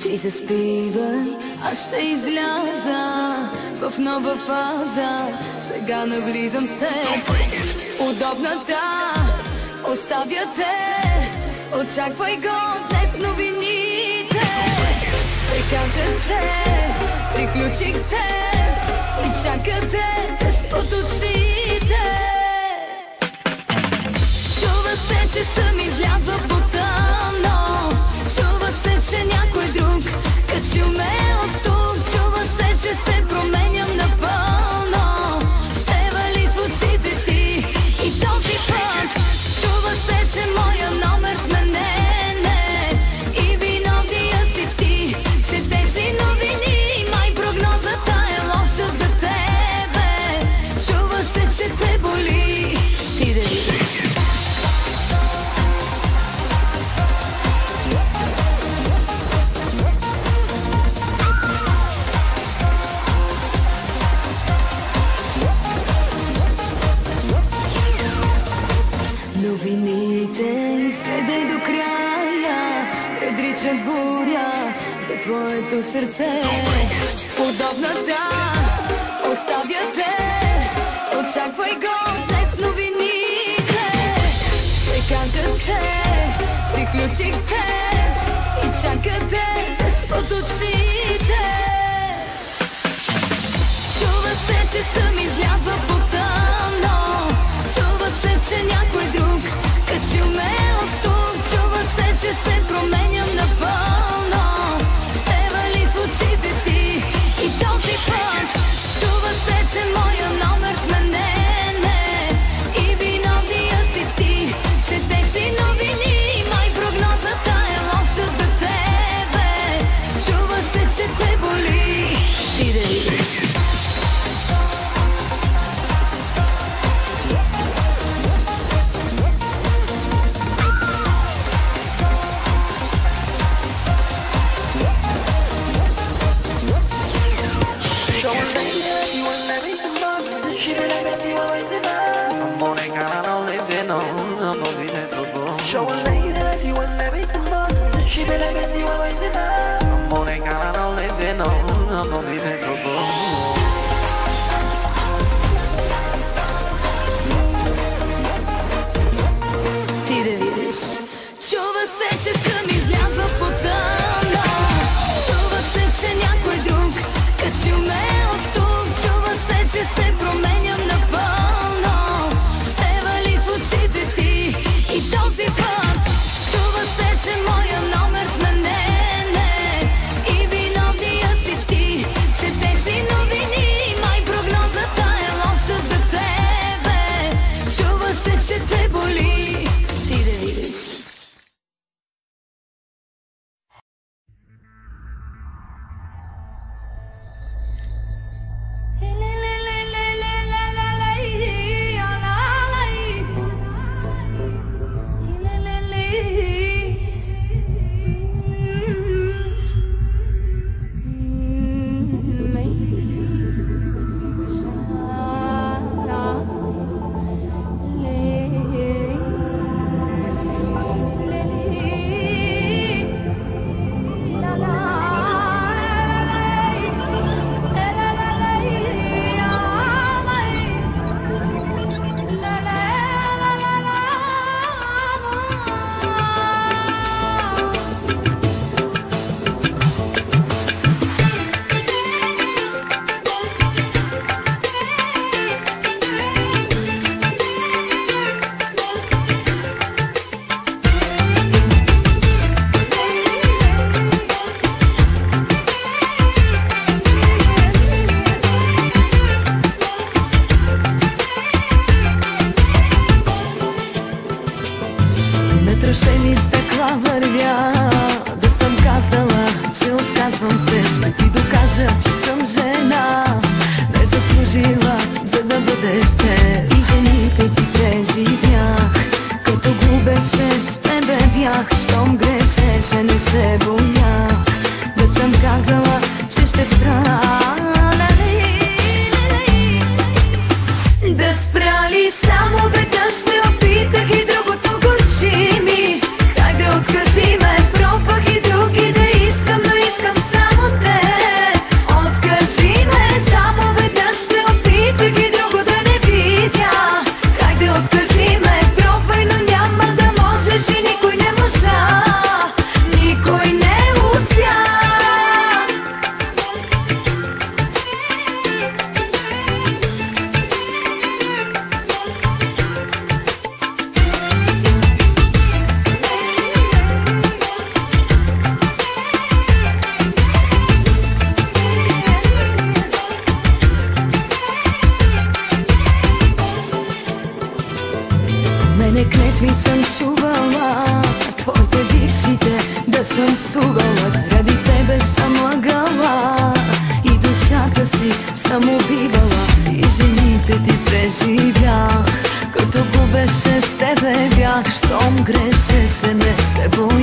Ти се спивай, аз ще изляза в нова фаза. Сега навлизам с теб. Удобната оставя те. Очаквай го днес новините. Ще кажа, че приключих с теб и чакате дъжд от очите. Чува се, че съм излязла по тъмно. Чува се, че някой друг качил ме от тук. Чува се, че се променям напълно. Ще вали в очите ти и този път. Чува се, че моя номер сменен е и виновния си ти. Четеш ли новини? Май прогнозата е лоша за тебе. Чува се, че те боли. Ти да видиш. Новините изгледай до края, предричат буря за твоето сърце. Удобната оставя те. Очаквай го днес новините. Ще кажа, че приключих с теб и чакате дъжд от очите. Чува се, че съм излязла по тъмно. Чува се, че някой друг качил ме от тук. Чува се, че се променям напълно. Ще вали в очите ти и този път. Чува се, че моя номер сменен е и виновния си ти. Четеш ли новини? Май прогнозата е лоша за тебе. Чува се, че те боли. Ти да видиш. sam psuvala, radi tebe sam lagala i dusjaka si sam ubivala i ženite ti preživlja, като губеше с тебе бях, щом грешеше не се боя.